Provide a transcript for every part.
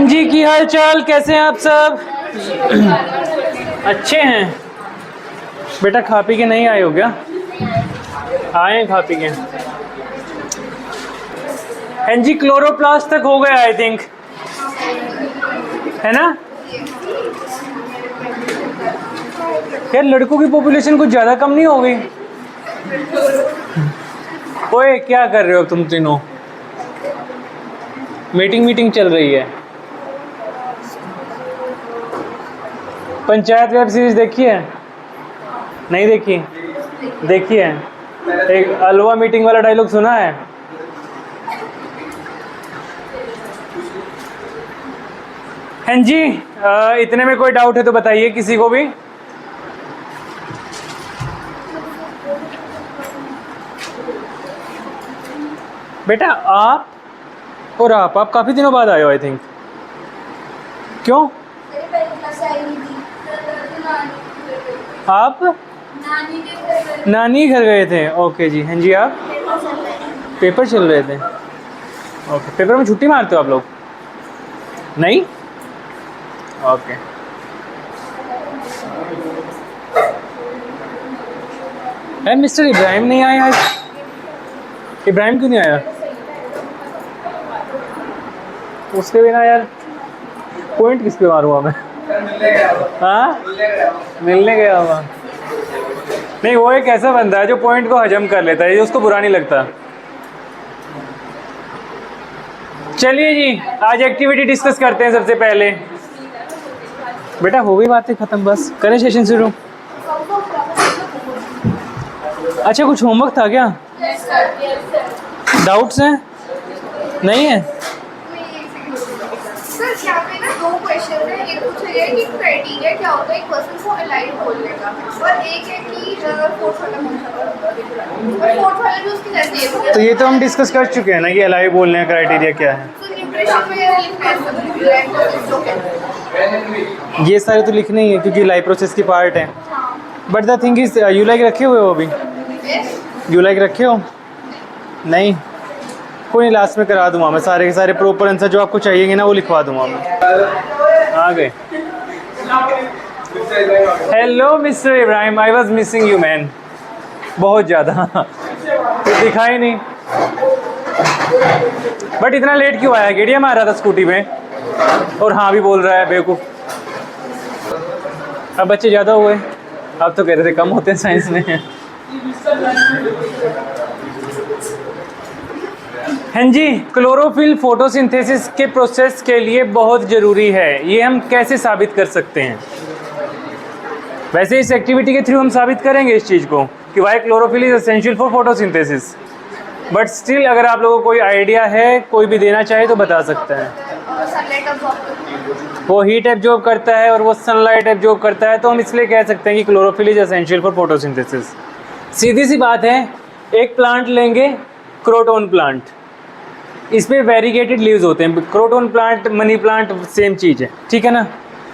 जी की हाल चाल, कैसे हैं आप सब? अच्छे हैं। बेटा खा पी के नहीं आए हो क्या? आए हैं खा पी के। हाँ जी, क्लोरोप्लास्ट तक हो गया आई थिंक, है ना? यार लड़कों की पॉपुलेशन कुछ ज़्यादा कम नहीं हो गई? ओए क्या कर रहे हो तुम तीनों? मीटिंग चल रही है। पंचायत वेब सीरीज देखी है? नहीं देखी? देखी है। एक अलवा मीटिंग वाला डायलॉग सुना है? हाँ जी, इतने में कोई डाउट है तो बताइए किसी को भी। बेटा आप और आप काफ़ी दिनों बाद आए हो आई थिंक। क्यों? आप नानी घर गए थे? ओके जी। हाँ जी, आप पेपर चल रहे थे? ओके, पेपर में छुट्टी मारते हो आप लोग? नहीं? ओके। मिस्टर इब्राहिम नहीं आया आज? इब्राहिम क्यों नहीं आया? उसके बिना यार पॉइंट किस पे मारूंगा मैं? हाँ, मिलने गया हुआ। नहीं, वो एक ऐसा बंदा है जो पॉइंट को हजम कर लेता है, ये उसको बुरा नहीं लगता। चलिए जी, आज एक्टिविटी डिस्कस करते हैं सबसे पहले। बेटा हो गई बातें खत्म, बस करें सेशन शुरू। अच्छा, कुछ होमवर्क था क्या? डाउट्स हैं? नहीं है? सर यहाँ पे ना दो क्वेश्चन है। एक पूछा गया है कि क्राइटेरिया क्या होता है एक पर्सन को अलाइव बोलने का, और एक है कि फोर्थ वाला कौन सा और फोर्थ वाला भी उसकी जैसे है। तो ये तो हम डिस्कस कर चुके हैं ना कि अलाइव बोलने का क्राइटेरिया क्या है। तो न्यूट्रिशन में लिखना है, ये सारे तो लिखने ही है क्योंकि लाइव प्रोसेस की पार्ट है। But the thing is, you like रखे हुए हो अभी? यू लाइक रखे हो? नहीं, कोई नहीं, लास्ट में करा दूंगा मैं सारे के सारे प्रॉपर आंसर जो आपको चाहिए ना वो लिखवा दूंगा मैं। आ गए। Hello mister Ibrahim, I was missing you man, बहुत ज़्यादा। कुछ दिखा ही नहीं। बट इतना लेट क्यों आया? गेड़िया मार रहा था स्कूटी में और हाँ भी बोल रहा है बेवकूफ़। अब बच्चे ज़्यादा हुए, अब तो कह रहे थे कम होते हैं साइंस में। हाँ जी, क्लोरोफिल फोटोसिंथेसिस के प्रोसेस के लिए बहुत ज़रूरी है। ये हम कैसे साबित कर सकते हैं? वैसे इस एक्टिविटी के थ्रू हम साबित करेंगे इस चीज़ को कि why chlorophyll is essential for photosynthesis. But still अगर आप लोगों को कोई आइडिया है, कोई भी देना चाहे तो बता सकता है। वो हीट एब्जॉर्ब करता है और वो सनलाइट एब्जॉर्ब करता है, तो हम इसलिए कह सकते हैं कि chlorophyll is essential for photosynthesis. सीधी सी बात है, एक प्लांट लेंगे, क्रोटोन प्लांट, इस पर वेरीगेटेड लीव्स होते हैं। Croton plant, money plant same चीज़ है, ठीक है ना?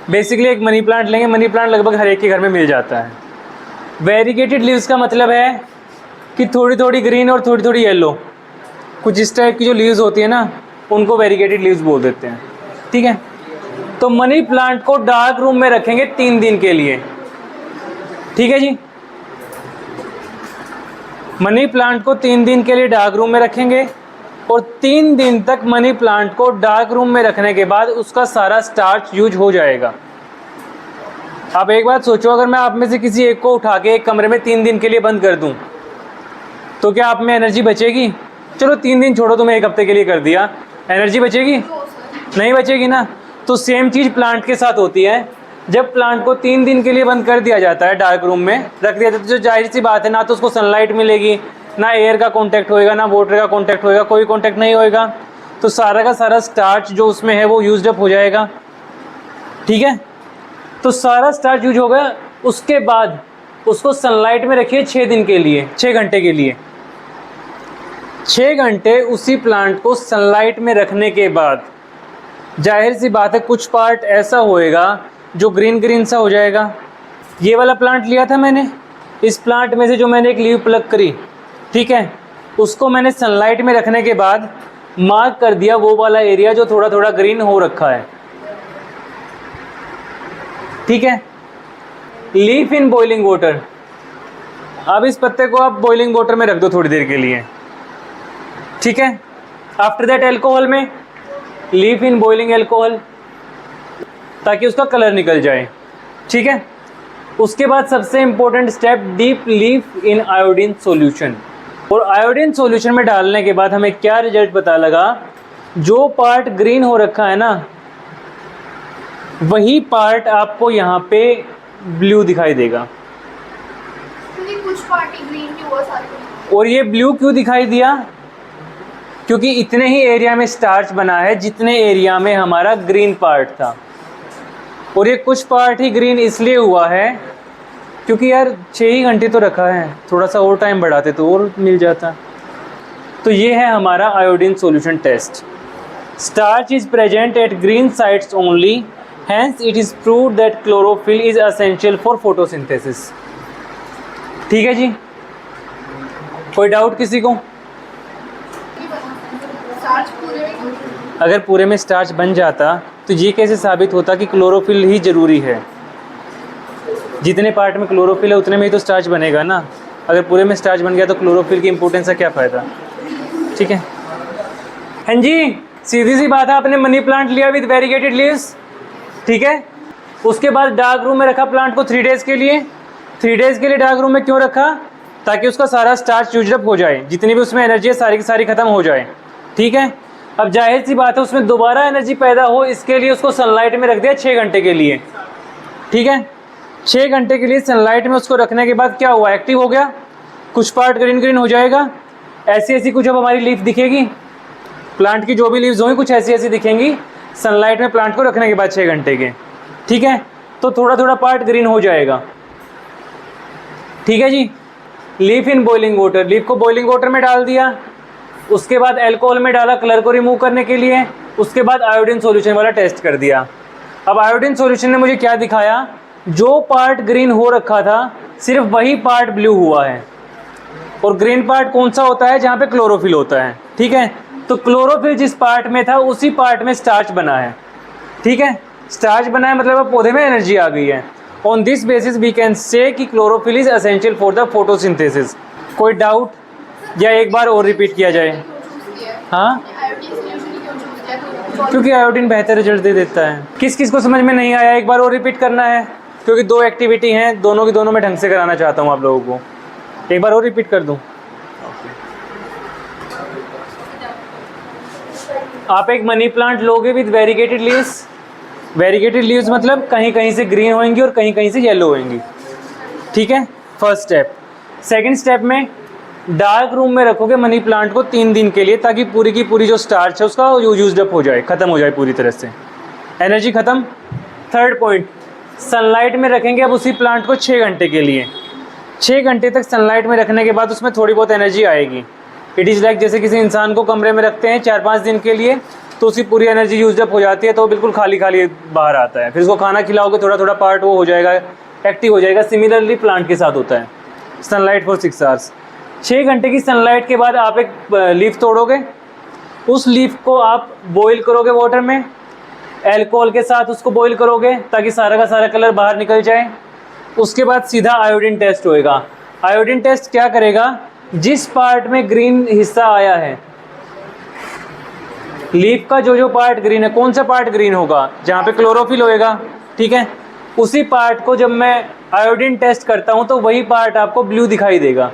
बेसिकली एक मनी प्लांट लेंगे, मनी प्लांट लगभग हर एक के घर में मिल जाता है। वेरीगेटेड लीव्स का मतलब है कि थोड़ी थोड़ी ग्रीन और थोड़ी थोड़ी येलो, कुछ इस टाइप की जो लीव्स होती है ना, उनको वेरीगेटेड लीव्स बोल देते हैं, ठीक है? तो मनी प्लांट को डार्क रूम में रखेंगे 3 दिन के लिए, ठीक है जी? मनी प्लांट को 3 दिन के लिए डार्क रूम में रखेंगे और 3 दिन तक मनी प्लांट को डार्क रूम में रखने के बाद उसका सारा स्टार्च यूज हो जाएगा। आप एक बात सोचो, अगर मैं आप में से किसी एक को उठा के एक कमरे में 3 दिन के लिए बंद कर दूं, तो क्या आप में एनर्जी बचेगी? चलो 3 दिन छोड़ो, तुम्हें 1 हफ्ते के लिए कर दिया, एनर्जी बचेगी? नहीं बचेगी ना। तो सेम चीज़ प्लांट के साथ होती है। जब प्लांट को 3 दिन के लिए बंद कर दिया जाता है, डार्क रूम में रख दिया जाता है, तो जाहिर सी बात है ना तो उसको सनलाइट मिलेगी, ना एयर का कांटेक्ट होएगा, ना वाटर का कांटेक्ट होएगा, कोई कांटेक्ट नहीं होएगा। तो सारा का सारा स्टार्च जो उसमें है वो यूज्ड अप हो जाएगा, ठीक है? तो सारा स्टार्च यूज हो गया। उसके बाद उसको सनलाइट में रखिए 6 दिन के लिए, 6 घंटे के लिए। 6 घंटे उसी प्लांट को सनलाइट में रखने के बाद जाहिर सी बात है कुछ पार्ट ऐसा होएगा जो ग्रीन ग्रीन सा हो जाएगा। ये वाला प्लांट लिया था मैंने, इस प्लांट में से जो मैंने एक लीव प्लग करी, ठीक है, उसको मैंने सनलाइट में रखने के बाद मार्क कर दिया वो वाला एरिया जो थोड़ा थोड़ा ग्रीन हो रखा है, ठीक है। लीफ इन बॉइलिंग वाटर, अब इस पत्ते को आप बॉइलिंग वाटर में रख दो थोड़ी देर के लिए, ठीक है। आफ्टर दैट एल्कोहल में, लीफ इन बॉइलिंग एल्कोहल, ताकि उसका कलर निकल जाए, ठीक है। उसके बाद सबसे इंपॉर्टेंट स्टेप, डीप लीफ इन आयोडीन सॉल्यूशन। और आयोडीन सॉल्यूशन में डालने के बाद हमें क्या रिजल्ट पता लगा, जो पार्ट ग्रीन हो रखा है ना, वही पार्ट आपको यहाँ पे ब्लू दिखाई देगा। कुछ पार्टी ग्रीन की हुआ सारी। और ये ब्लू क्यों दिखाई दिया, क्योंकि इतने ही एरिया में स्टार्च बना है जितने एरिया में हमारा ग्रीन पार्ट था। और ये कुछ पार्ट ही ग्रीन इसलिए हुआ है क्योंकि यार 6 ही घंटे तो रखा है, थोड़ा सा और टाइम बढ़ाते तो और मिल जाता। तो ये है हमारा iodine solution test. Starch is present at green sites only, hence it is proved that chlorophyll is essential for photosynthesis. ठीक है जी, कोई डाउट किसी को? स्टार्च पूरे में क्यों? अगर पूरे में स्टार्च बन जाता तो ये कैसे साबित होता कि क्लोरोफिल ही ज़रूरी है? जितने पार्ट में क्लोरोफिल है उतने में ही तो स्टार्च बनेगा ना। अगर पूरे में स्टार्च बन गया तो क्लोरोफिल की इंपॉर्टेंस का क्या फ़ायदा? ठीक है। हाँ जी, सीधी सी बात है, आपने मनी प्लांट लिया विद वेरीगेटेड लीव्स, ठीक है। उसके बाद डार्क रूम में रखा प्लांट को 3 डेज़ के लिए। 3 डेज़ के लिए डार्क रूम में क्यों रखा? ताकि उसका सारा स्टार्च यूज अप हो जाए, जितनी भी उसमें एनर्जी है सारी की सारी ख़त्म हो जाए, ठीक है। अब जाहिर सी बात है उसमें दोबारा एनर्जी पैदा हो, इसके लिए उसको सनलाइट में रख दिया 6 घंटे के लिए, ठीक है। 6 घंटे के लिए सनलाइट में उसको रखने के बाद क्या हुआ, एक्टिव हो गया, कुछ पार्ट ग्रीन ग्रीन हो जाएगा, ऐसी ऐसी कुछ अब हमारी लीफ दिखेगी, प्लांट की जो भी लीव्स होंगी कुछ ऐसी ऐसी दिखेंगी सनलाइट में प्लांट को रखने के बाद 6 घंटे के, ठीक है। तो थोड़ा थोड़ा पार्ट ग्रीन हो जाएगा, ठीक है जी। Leaf in boiling water, leaf को बॉइलिंग वाटर में डाल दिया, उसके बाद अल्कोहल में डाला कलर को रिमूव करने के लिए, उसके बाद आयोडीन सॉल्यूशन वाला टेस्ट कर दिया। अब आयोडीन सॉल्यूशन ने मुझे क्या दिखाया, जो पार्ट ग्रीन हो रखा था सिर्फ वही पार्ट ब्लू हुआ है। और ग्रीन पार्ट कौन सा होता है? जहाँ पे क्लोरोफिल होता है, ठीक है। तो क्लोरोफिल जिस पार्ट में था उसी पार्ट में स्टार्च बना है, ठीक है। स्टार्च बना है मतलब अब पौधे में एनर्जी आ गई है। On this basis we can say कि chlorophyll is essential for the photosynthesis. कोई डाउट या एक बार और रिपीट किया जाए? हाँ, क्योंकि आयोडीन बेहतर रिजल्ट दे देता है। किस किस को समझ में नहीं आया एक बार और रिपीट करना है, क्योंकि 2 एक्टिविटी हैं, दोनों की दोनों में ढंग से कराना चाहता हूँ आप लोगों को। एक बार और रिपीट कर दूँ। आप एक मनी प्लांट लोगे with variegated leaves. Variegated leaves मतलब कहीं कहीं से ग्रीन होंगी और कहीं कहीं से येलो होंगी, ठीक है, फर्स्ट स्टेप। सेकंड स्टेप में डार्क रूम में रखोगे मनी प्लांट को 3 दिन के लिए, ताकि पूरी की पूरी जो स्टार्च है उसका यूज्ड अप हो जाए, ख़त्म हो जाए पूरी तरह से, एनर्जी ख़त्म। थर्ड पॉइंट, सनलाइट में रखेंगे अब उसी प्लांट को 6 घंटे के लिए। 6 घंटे तक सनलाइट में रखने के बाद उसमें थोड़ी बहुत एनर्जी आएगी। इट इज़ लाइक जैसे किसी इंसान को कमरे में रखते हैं 4-5 दिन के लिए, तो उसकी पूरी एनर्जी यूज अप हो जाती है, तो वो बिल्कुल खाली खाली बाहर आता है। फिर उसको खाना खिलाओगे, थोड़ा थोड़ा पार्ट वो हो जाएगा, एक्टिव हो जाएगा। सिमिलरली प्लांट के साथ होता है। Sunlight for 6 hours. 6 घंटे की सनलाइट के बाद आप एक लीफ तोड़ोगे, उस लीफ को आप बॉईल करोगे वाटर में, अल्कोहल के साथ उसको बॉईल करोगे ताकि सारा का सारा कलर बाहर निकल जाए। उसके बाद सीधा आयोडीन टेस्ट होएगा। आयोडीन टेस्ट क्या करेगा, जिस पार्ट में ग्रीन हिस्सा आया है, लीफ का जो जो पार्ट ग्रीन है, कौन सा पार्ट ग्रीन होगा? जहाँ पे क्लोरोफिल होएगा, ठीक है। उसी पार्ट को जब मैं आयोडीन टेस्ट करता हूँ तो वही पार्ट आपको ब्लू दिखाई देगा।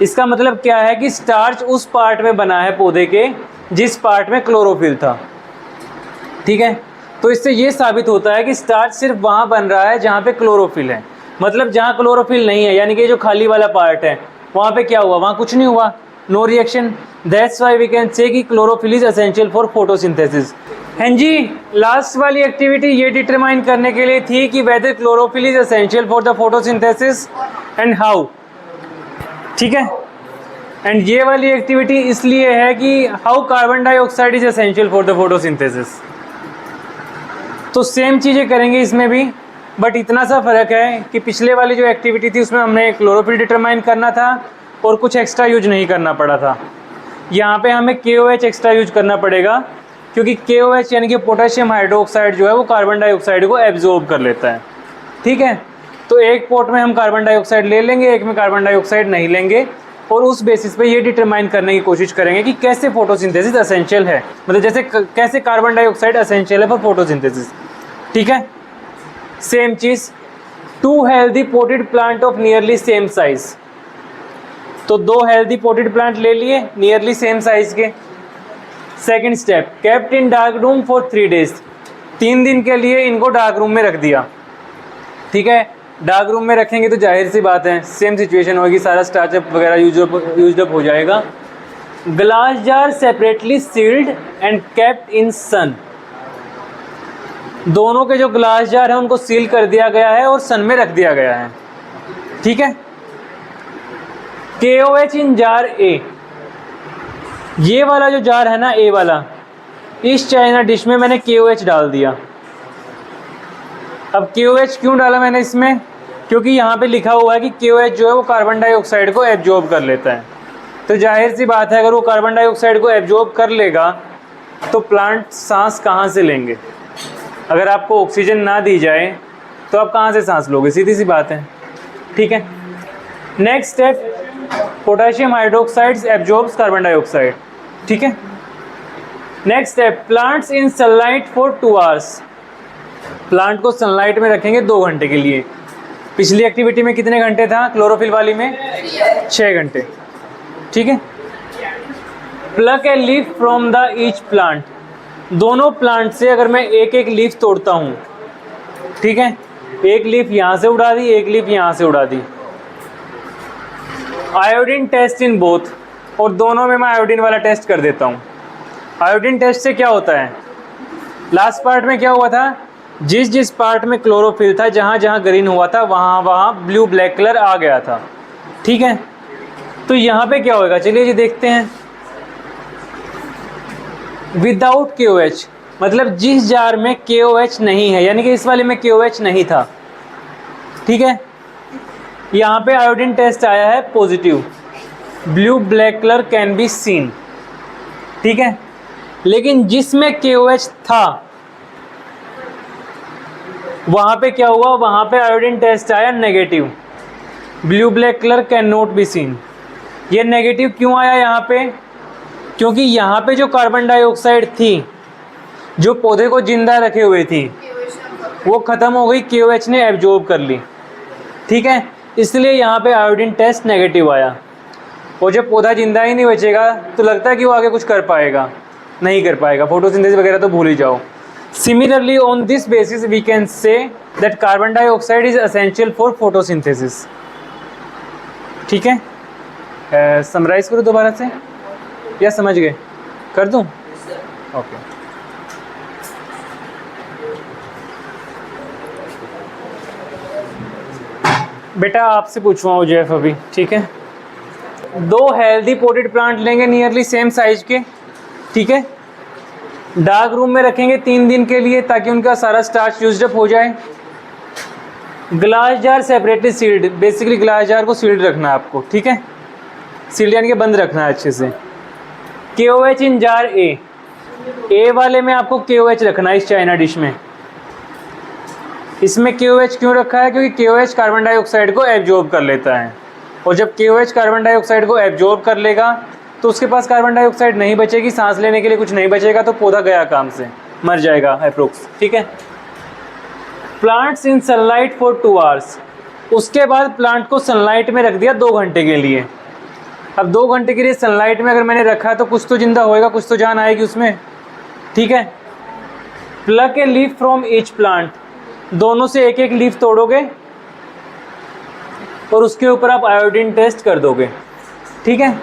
इसका मतलब क्या है कि स्टार्च उस पार्ट में बना है पौधे के जिस पार्ट में क्लोरोफिल था, ठीक है। तो इससे ये साबित होता है कि स्टार्च सिर्फ वहाँ बन रहा है जहाँ पे क्लोरोफिल है। मतलब जहाँ क्लोरोफिल नहीं है, यानी कि जो खाली वाला पार्ट है, वहाँ पे क्या हुआ? वहाँ कुछ नहीं हुआ, no reaction. That's why we can say कि chlorophyll is essential for photosynthesis. हाँ जी, लास्ट वाली एक्टिविटी ये डिटरमाइन करने के लिए थी कि whether chlorophyll is essential for the photosynthesis and how, ठीक है। एंड ये वाली एक्टिविटी इसलिए है कि how carbon dioxide is essential for the photosynthesis. तो सेम चीज़ें करेंगे इसमें भी, बट इतना सा फ़र्क है कि पिछले वाली जो एक्टिविटी थी उसमें हमने क्लोरोफिल डिटरमाइन करना था और कुछ एक्स्ट्रा यूज नहीं करना पड़ा था। यहाँ पे हमें KOH एक्स्ट्रा यूज करना पड़ेगा, क्योंकि KOH यानी कि पोटेशियम हाइड्रोक्साइड जो है वो कार्बन डाइऑक्साइड को एब्जॉर्ब कर लेता है। ठीक है, तो एक पोर्ट में हम कार्बन डाइऑक्साइड ले लेंगे, एक में कार्बन डाइऑक्साइड नहीं लेंगे, और उस बेसिस पे ये डिटरमाइन करने की कोशिश करेंगे कि कैसे फोटोसिंथेसिस एसेंशियल है, मतलब जैसे कैसे कार्बन डाइऑक्साइड एसेंशियल है फॉर फोटोसिंथेसिस। ठीक है, same cheese, 2 healthy potted plant of nearly same size, तो 2 हेल्दी पोटेड प्लांट ले लिए नियरली सेम साइज के। Second step, kept in dark room for 3 days, 3 दिन के लिए इनको डार्क रूम में रख दिया। ठीक है, डार्क रूम में रखेंगे तो जाहिर सी बात है सेम सिचुएशन होगी, सारा स्टार्चअप वगैरह यूज्ड अप हो जाएगा। Glass jar separately sealed and kept in sun, दोनों के जो ग्लास जार है उनको सील कर दिया गया है और सन में रख दिया गया है। ठीक है, KOH इन जार ए, ये वाला जो जार है ना ए वाला, इस चाइना डिश में मैंने KOH डाल दिया। अब KOH क्यों डाला मैंने इसमें, क्योंकि यहाँ पे लिखा हुआ है कि KOH जो है वो कार्बन डाइऑक्साइड को एब्जॉर्ब कर लेता है, तो जाहिर सी बात है अगर वो कार्बन डाइऑक्साइड को एब्जॉर्ब कर लेगा तो प्लांट सांस कहाँ से लेंगे। अगर आपको ऑक्सीजन ना दी जाए तो आप कहाँ से सांस लोगे, सीधी सी बात है। ठीक है, next step, potassium hydroxides absorbs carbon dioxide. ठीक है, next step, plants in sunlight for 2 hours, plant को सनलाइट में रखेंगे 2 घंटे के लिए। पिछली एक्टिविटी में कितने घंटे था क्लोरोफिल वाली में, 6 घंटे। ठीक है, pluck a leaf from the each plant, दोनों प्लांट से अगर मैं एक एक लीफ तोड़ता हूँ, ठीक है, एक लीफ यहाँ से उड़ा दी, एक लीफ यहाँ से उड़ा दी। आयोडीन टेस्ट इन बोथ, और दोनों में मैं आयोडीन वाला टेस्ट कर देता हूँ। आयोडीन टेस्ट से क्या होता है, लास्ट पार्ट में क्या हुआ था, जिस जिस पार्ट में क्लोरोफिल था, जहाँ जहाँ ग्रीन हुआ था वहाँ वहाँ ब्लू ब्लैक कलर आ गया था। ठीक है, तो यहाँ पे क्या होगा, चलिए जी देखते हैं। विदाउट KOH, मतलब जिस जार में KOH नहीं है, यानी कि इस वाले में KOH नहीं था। ठीक है, यहाँ पे आयोडीन टेस्ट आया है positive, blue black colour can be seen. ठीक है, लेकिन जिसमें KOH था वहाँ पे क्या हुआ, वहाँ पे आयोडीन टेस्ट आया negative, blue black colour can not be seen. ये नेगेटिव क्यों आया यहाँ पे, क्योंकि यहाँ पे जो कार्बन डाइऑक्साइड थी जो पौधे को जिंदा रखे हुए थी वो ख़त्म हो गई, KOH ने एब्जॉर्ब कर ली। ठीक है, इसलिए यहाँ पे आयोडीन टेस्ट नेगेटिव आया। और जब पौधा जिंदा ही नहीं बचेगा तो लगता है कि वो आगे कुछ कर पाएगा, नहीं कर पाएगा, फोटोसिंथेसिस वगैरह तो भूल ही जाओ। Similarly on this basis we can say that carbon dioxide is essential for photosynthesis. ठीक है, समराइज करो दोबारा से या समझ गए, कर दूं? ओके, बेटा आपसे पूछूँ जेफ अभी। ठीक है, 2 हेल्दी पोटेड प्लांट लेंगे नियरली सेम साइज के। ठीक है, डार्क रूम में रखेंगे 3 दिन के लिए ताकि उनका सारा स्टार्च यूज्ड अप हो जाए। Glass jar separately sealed, basically glass jar को सील्ड रखना है आपको। ठीक है, सील्ड यानी कि बंद रखना है अच्छे से। KOH इन जार ए वाले में आपको KOH रखना है इस चाइना डिश में। इसमें KOH क्यों रखा है, क्योंकि KOH कार्बन डाइऑक्साइड को एब्जॉर्ब कर लेता है, और जब KOH कार्बन डाइऑक्साइड को एब्जॉर्ब कर लेगा तो उसके पास कार्बन डाइऑक्साइड नहीं बचेगी, सांस लेने के लिए कुछ नहीं बचेगा, तो पौधा गया काम से, मर जाएगा अप्रोक्स। ठीक है, plants in sunlight for 2 hours, उसके बाद प्लांट को सनलाइट में रख दिया 2 घंटे के लिए। अब 2 घंटे के लिए सनलाइट में अगर मैंने रखा तो कुछ तो जिंदा होएगा, कुछ तो जान आएगी उसमें। ठीक है, pluck a leaf from each plant, दोनों से एक एक लीफ तोड़ोगे और उसके ऊपर आप आयोडीन टेस्ट कर दोगे। ठीक है,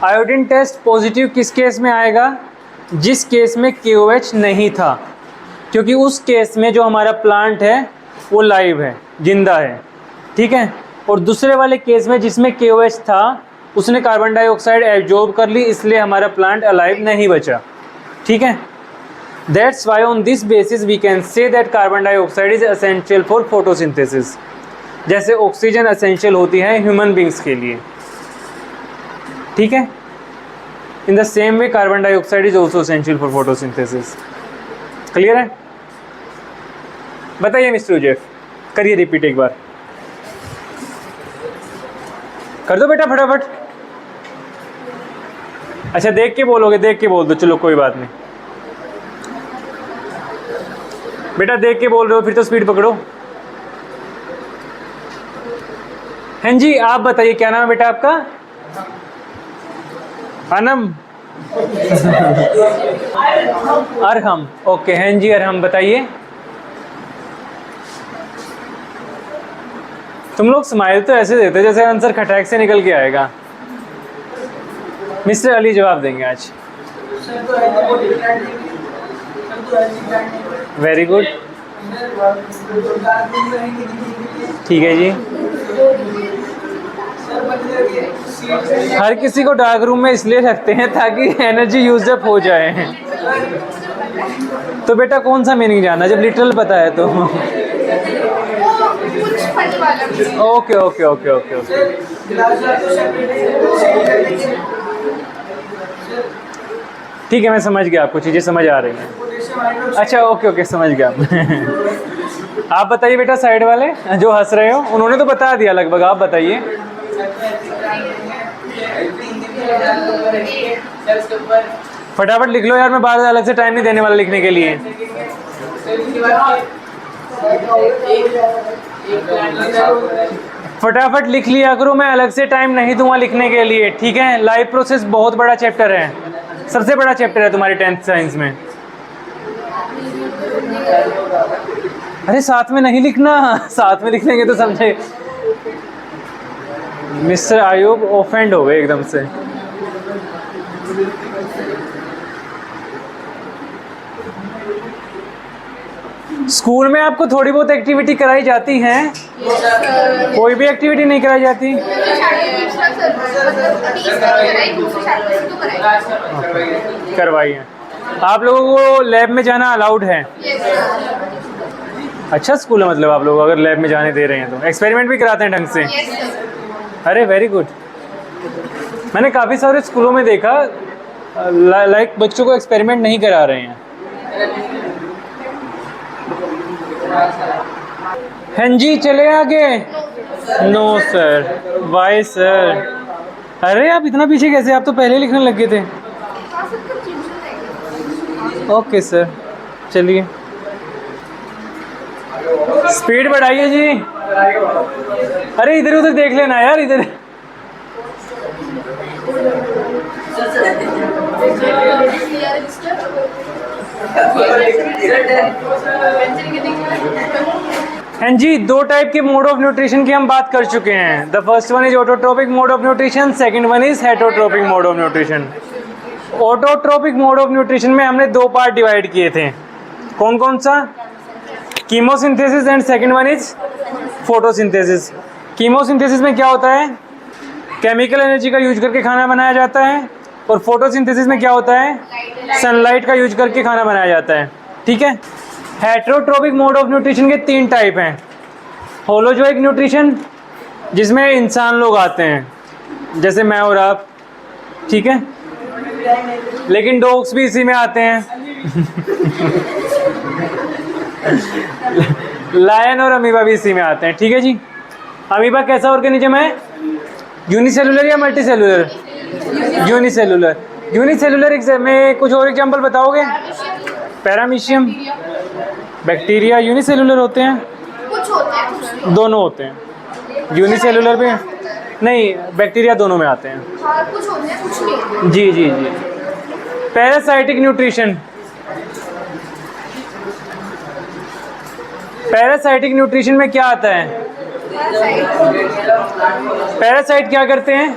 आयोडीन टेस्ट पॉजिटिव किस केस में आएगा, जिस केस में KOH नहीं था, क्योंकि उस केस में जो हमारा प्लांट है वो लाइव है, जिंदा है। ठीक है, और दूसरे वाले केस में जिसमें KOH था उसने कार्बन डाइऑक्साइड एब्जॉर्ब कर ली, इसलिए हमारा प्लांट अलाइव नहीं बचा। ठीक है, that's why on this basis we can say that carbon dioxide is essential for photosynthesis, जैसे ऑक्सीजन एसेंशियल होती है ह्यूमन बींग्स के लिए। ठीक है, in the same way carbon dioxide is also essential for photosynthesis. Clear है? बताइए mister उजैफ, करिए रिपीट एक बार, कर दो बेटा फटाफट। अच्छा देख के बोलोगे, देख के बोल दो, चलो कोई बात नहीं बेटा, देख के बोल रहे हो फिर तो स्पीड पकड़ो। हाँ जी आप बताइए, क्या नाम है बेटा आपका? अनम अरहम, ओके। हाँ जी अरहम बताइए। तुम लोग स्माइल तो ऐसे देते जैसे आंसर खटैक से निकल के आएगा। मिस्टर अली जवाब देंगे आज। वेरी गुड, ठीक है जी। हर किसी को डार्क रूम में इसलिए रखते हैं ताकि एनर्जी यूज अप हो जाए। तो बेटा कौन सा मीनिंग जानना, जब लिटरल पता है तो? Okay okay okay okay okay, ठीक है मैं समझ गया, आपको चीज़ें समझ आ रही हैं। अच्छा ओके ओके समझ गया। आप बताइए बेटा, साइड वाले जो हंस रहे हो उन्होंने तो बता दिया लगभग, आप बताइए। फटाफट लिख लो यार, मैं बाद अलग से टाइम नहीं देने वाला लिखने के लिए। फटाफट लिख लिया करो, मैं अलग से टाइम नहीं दूंगा लिखने के लिए, ठीक है? लाइव प्रोसेस बहुत बड़ा चैप्टर है, सबसे बड़ा चैप्टर है तुम्हारी 10th साइंस में। अरे साथ में नहीं लिखना, साथ में लिख लेंगे तो समझे। मिस्टर आयुब ऑफेंड हो गए एकदम से। स्कूल में आपको थोड़ी बहुत एक्टिविटी कराई जाती है? कोई भी एक्टिविटी नहीं कराई जाती? करवाई है। आप लोगों को लैब में जाना अलाउड है? अच्छा स्कूल है, मतलब आप लोग अगर लैब में जाने दे रहे हैं तो एक्सपेरिमेंट भी कराते हैं ढंग से? अरे वेरी गुड। मैंने काफ़ी सारे स्कूलों में देखा लाइक बच्चों को एक्सपेरिमेंट नहीं करा रहे हैं। हाँ जी चले आगे। No sir, why sir? अरे आप इतना पीछे कैसे, आप तो पहले लिखने लग गए थे। ओके सर, चलिए स्पीड बढ़ाइए जी। अरे इधर उधर देख लेना यार, इधर। हाँ जी, दो टाइप के मोड ऑफ न्यूट्रिशन की हम बात कर चुके हैं। The first one is autotrophic mode of nutrition, second one is heterotrophic mode of nutrition. Autotrophic mode of nutrition में हमने दो पार्ट डिवाइड किए थे, कौन कौन सा? Chemosynthesis and second one is photosynthesis. Chemosynthesis में क्या होता है? केमिकल एनर्जी का यूज करके खाना बनाया जाता है, और फोटोसिंथेसिस में क्या होता है? सनलाइट का यूज करके खाना बनाया जाता है, ठीक है? हेटरोट्रोपिक मोड ऑफ न्यूट्रिशन के 3 टाइप हैं। होलोजोइक न्यूट्रिशन, जिसमें इंसान लोग आते हैं जैसे मैं और आप, ठीक है? लेकिन डॉग्स भी इसी में आते हैं। लायन और अमीबा भी इसी में आते हैं, ठीक है जी? अमीबा कैसा ऑर्गेनिज्म है? यूनिसेलुलर या मल्टीसेलुलर? यूनिसेलुलर। यूनिसेलुलर में कुछ और एग्जांपल बताओगे? पैरामीशियम, बैक्टीरिया यूनिसेलुलर होते हैं? कुछ होते हैं, कुछ नहीं। दोनों होते हैं, यूनिसेलुलर भी नहीं, बैक्टीरिया दोनों में आते हैं। हाँ, कुछ होते हैं, कुछ नहीं। जी जी जी। पैरासाइटिक न्यूट्रिशन, पैरासाइटिक न्यूट्रिशन में क्या आता है? पैरासाइट क्या करते हैं?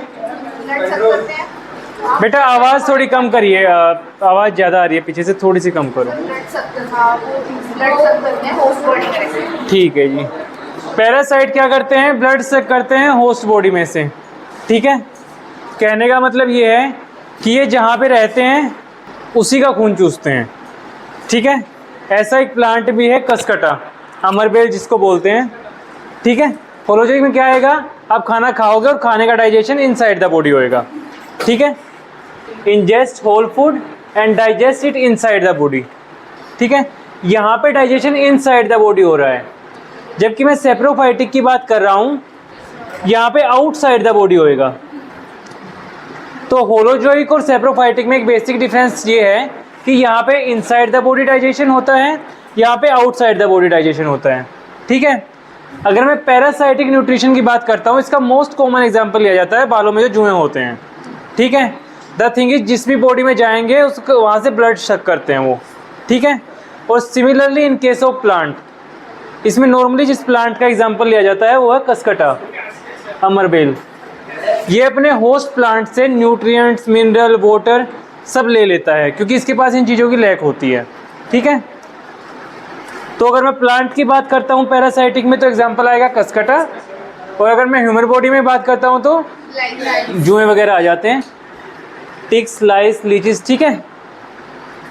बेटा आवाज़ थोड़ी कम करिए, आवाज़ ज़्यादा आ रही है पीछे से, थोड़ी सी कम करो। ठीक है जी। पैरासाइट क्या करते हैं? ब्लड सक करते हैं होस्ट बॉडी में से, ठीक है? कहने का मतलब ये है कि ये जहाँ पे रहते हैं उसी का खून चूसते हैं, ठीक है? ऐसा एक प्लांट भी है कसकटा, अमरबेल जिसको बोलते हैं, ठीक है? होलोजोइक में क्या आएगा? आप खाना खाओगे और खाने का डाइजेशन इनसाइड द बॉडी होएगा, ठीक है? Ingest whole food and digest it inside the body. ठीक है, यहाँ पे डाइजेशन इनसाइड द बॉडी हो रहा है, जबकि मैं सेप्रोफाइटिक की बात कर रहा हूँ, यहाँ पे आउटसाइड द बॉडी होएगा। तो होलोजोइक और सेप्रोफाइटिक में एक बेसिक डिफरेंस ये है कि यहाँ पे इनसाइड द बॉडी डाइजेशन होता है, यहाँ पे आउटसाइड द बॉडी डाइजेशन होता है। ठीक है, अगर मैं पैरासाइटिक न्यूट्रिशन की बात करता हूँ, इसका मोस्ट कॉमन एग्जांपल लिया जाता है बालों में जो जुएं होते हैं। ठीक है, द थिंग इज जिस भी बॉडी में जाएंगे उसको वहाँ से ब्लड शक करते हैं वो। ठीक है, और similarly in case of plant, इसमें नॉर्मली जिस प्लांट का एग्जांपल लिया जाता है वो है कसकटा, अमरबेल। ये अपने होस्ट प्लांट से न्यूट्रिएंट्स, मिनरल, वाटर सब ले लेता है, क्योंकि इसके पास इन चीज़ों की लैक होती है। ठीक है, तो अगर मैं प्लांट की बात करता हूँ पैरासाइटिक में तो एग्जांपल आएगा कसकटा, और अगर मैं ह्यूमन बॉडी में बात करता हूँ तो जुएं वगैरह आ जाते हैं, टिक्स, लाइस, लीचेस। ठीक है,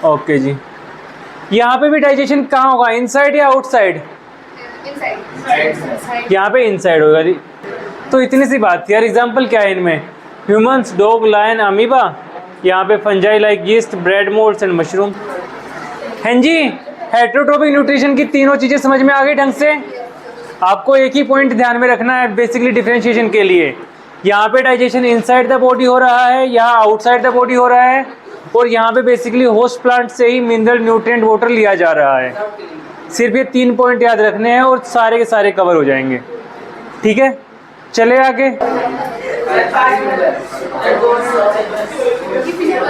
ओके जी। यहाँ पे भी डाइजेशन कहाँ होगा, इनसाइड या आउटसाइड? यहाँ पे इनसाइड होगा जी। तो इतनी सी बात थी यार। एग्जांपल क्या है इनमें, ह्यूमंस, डॉग, लायन, अमीबा, यहाँ पे fungi like yeast, bread moulds and mushroom. हैं जी, हेटेरोट्रोपिक न्यूट्रिशन की तीनों चीज़ें समझ में आ गई ढंग से? आपको एक ही पॉइंट ध्यान में रखना है बेसिकली डिफरेंशिएशन के लिए, यहाँ पे डाइजेशन इनसाइड द बॉडी हो रहा है, यहाँ आउटसाइड द बॉडी हो रहा है, और यहाँ पे बेसिकली होस्ट प्लांट से ही मिनरल, न्यूट्रिएंट, वाटर लिया जा रहा है। सिर्फ ये 3 पॉइंट याद रखने हैं और सारे के सारे कवर हो जाएंगे। ठीक है, चले आगे।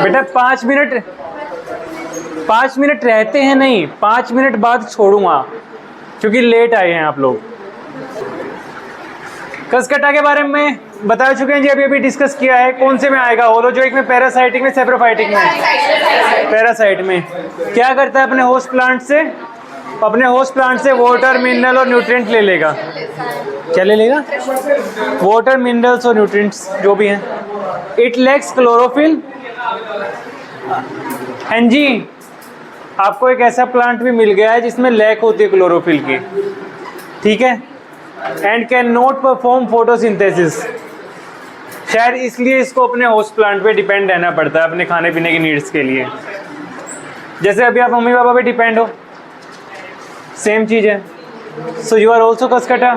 बेटा 5 मिनट रहते हैं, नहीं 5 मिनट बाद छोड़ूंगा क्योंकि लेट आए हैं आप लोग। कसकटा के बारे में बता चुके हैं जी, अभी डिस्कस किया है। कौन से में आएगा, होलोजोइक में, पैरासाइटिक में, सेप्रोफाइटिक में? पैरासाइट में। क्या करता है, अपने होस्ट प्लांट से वाटर, मिनरल और न्यूट्रिएंट ले लेगा। क्या ले लेगा? वाटर, मिनरल्स और न्यूट्रिएंट्स जो भी हैं। It lacks chlorophyll. एंड जी, आपको एक ऐसा प्लांट भी मिल गया है जिसमें लैक होती है क्लोरोफिल की। ठीक है, and can not perform photosynthesis. शायद इसलिए इसको अपने होस्ट प्लांट पे डिपेंड रहना पड़ता है अपने खाने पीने की नीड्स के लिए। जैसे अभी आप मम्मी पापा पे डिपेंड हो, सेम चीज़ है। सो यू आर ऑल्सो कसकटा,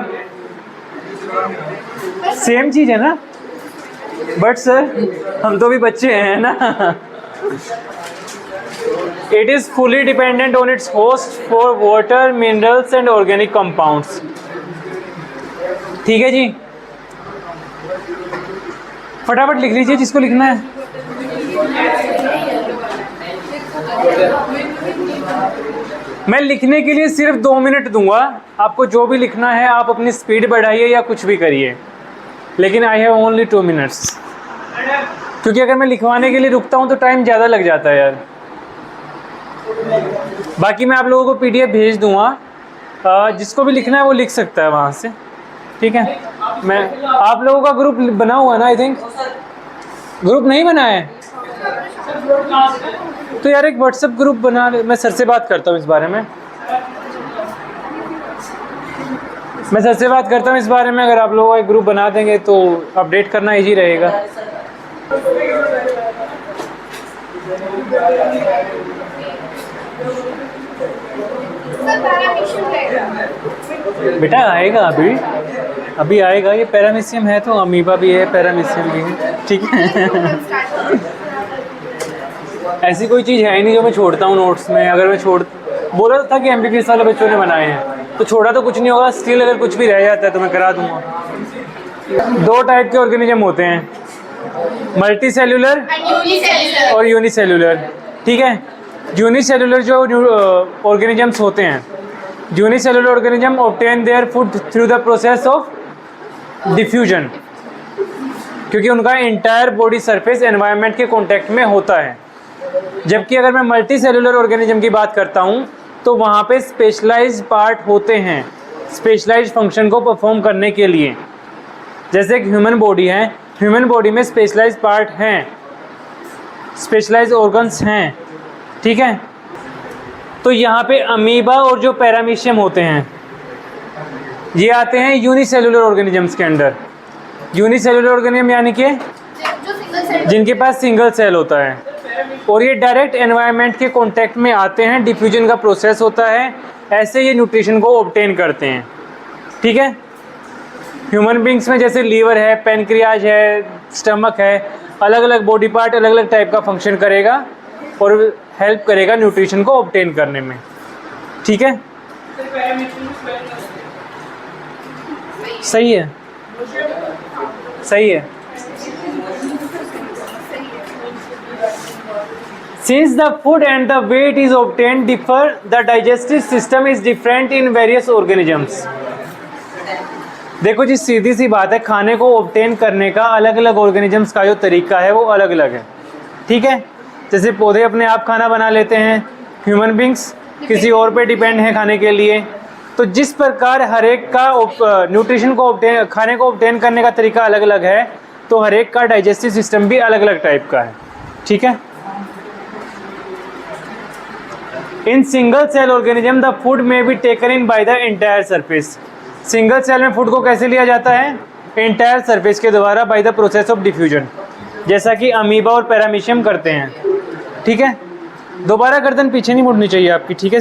सेम चीज़ है ना? बट सर हम तो भी बच्चे हैं ना। It is fully dependent on its host for water, minerals and organic compounds. ठीक है जी, फटाफट लिख लीजिए जिसको लिखना है। मैं लिखने के लिए सिर्फ 2 मिनट दूंगा, आपको जो भी लिखना है आप अपनी स्पीड बढ़ाइए या कुछ भी करिए, लेकिन आई हैव ओनली 2 मिनट्स, क्योंकि अगर मैं लिखवाने के लिए रुकता हूँ तो टाइम ज़्यादा लग जाता है यार। बाकी मैं आप लोगों को PDF भेज दूंगा, जिसको भी लिखना है वो लिख सकता है वहाँ से। ठीक है, मैं आप लोगों का ग्रुप बना हुआ ना? आई थिंक ग्रुप नहीं बना है तो यार एक व्हाट्सएप ग्रुप बना, मैं सर से बात करता हूँ इस बारे में। अगर आप लोगों का एक ग्रुप बना देंगे तो अपडेट करना इजी रहेगा। बेटा आएगा, अभी आएगा। ये पैरामीशियम है तो अमीबा भी है, पैरामीशियम भी है। ठीक है। ऐसी कोई चीज़ है ही नहीं जो मैं छोड़ता हूँ नोट्स में। अगर मैं बोला था कि MBBS वाले बच्चों ने बनाए हैं तो छोड़ा तो कुछ नहीं होगा। स्टिल अगर कुछ भी रह जाता है तो मैं करा दूंगा। 2 टाइप के ऑर्गेनिज्म होते हैं, मल्टी सेल्यूलर और यूनिसेल्यूलर। ठीक है, यूनिसेल्यूलर जो ऑर्गेनिजम्स होते हैं, unicellular organism obtain their food through the process of diffusion, क्योंकि उनका इंटायर बॉडी सरफेस एनवायरनमेंट के कांटेक्ट में होता है। जबकि अगर मैं मल्टी सेल्यूलर ऑर्गेनिज्म की बात करता हूँ तो वहाँ पे स्पेशलाइज्ड पार्ट होते हैं स्पेशलाइज्ड फंक्शन को परफॉर्म करने के लिए। जैसे एक ह्यूमन बॉडी है, ह्यूमन बॉडी में स्पेशलाइज्ड पार्ट हैं, स्पेशलाइज्ड ऑर्गन्स हैं। ठीक है, तो यहाँ पे अमीबा और जो पैरामीशियम होते हैं ये आते हैं यूनिसेल्यूलर ऑर्गेनिजम्स के अंडर। यूनिसेल्यूलर ऑर्गेनिज्म यानी कि जो सिंगल सेल जिनके पास सिंगल सेल होता है, और ये डायरेक्ट एनवायरनमेंट के कांटेक्ट में आते हैं, डिफ्यूजन का प्रोसेस होता है, ऐसे ये न्यूट्रिशन को ऑब्टेन करते हैं। ठीक है, ह्यूमन बींग्स में जैसे लीवर है, पेनक्रियाज है, स्टमक है, अलग अलग बॉडी पार्ट अलग अलग टाइप का फंक्शन करेगा और हेल्प करेगा न्यूट्रिशन को ऑब्टेन करने में। ठीक है, सही है, सही है। Since the food and the way it is obtained differ, the digestive system is different in various organisms. देखो जी, सीधी सी बात है, खाने को ऑब्टेन करने का अलग अलग ऑर्गेनिजम्स का जो तरीका है वो अलग अलग है। ठीक है, जैसे पौधे अपने आप खाना बना लेते हैं, ह्यूमन बींग्स किसी और पे डिपेंड है खाने के लिए। तो जिस प्रकार हर एक का न्यूट्रिशन को ऑब्टेन, खाने को ऑब्टेन करने का तरीका अलग अलग है, तो हर एक का डाइजेस्टिव सिस्टम भी अलग अलग टाइप का है। ठीक है, in single cell organism the food में be taken in by the entire surface. Single cell में फूड को कैसे लिया जाता है? एंटायर सरफेस के द्वारा, by the process of diffusion, जैसा कि अमीबा और पैरामीशियम करते हैं। ठीक है, दोबारा गर्दन पीछे नहीं मुड़नी चाहिए आपकी। ठीक है,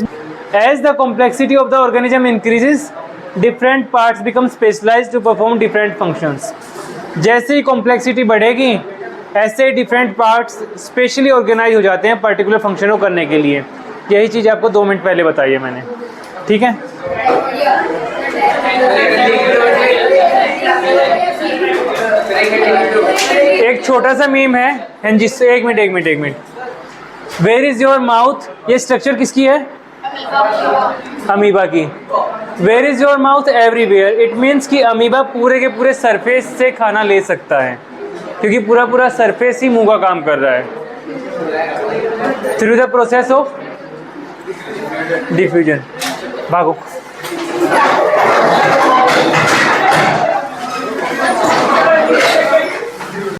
as the complexity of the organism increases, different parts become specialised to perform different functions. जैसे ही कॉम्प्लेक्सिटी बढ़ेगी, ऐसे डिफरेंट पार्ट्स स्पेशली ऑर्गेनाइज हो जाते हैं पर्टिकुलर फंक्शन को करने के लिए। यही चीज़ आपको 2 मिनट पहले बताई है मैंने। ठीक है, एक छोटा सा मीम है जिससे एक minute where is your mouth, ये स्ट्रक्चर किसकी है? अमीबा की। Where is your mouth everywhere, it means कि अमीबा पूरे के पूरे सरफेस से खाना ले सकता है, क्योंकि पूरा सरफेस ही मुंह का काम कर रहा है through the process of diffusion. भागो।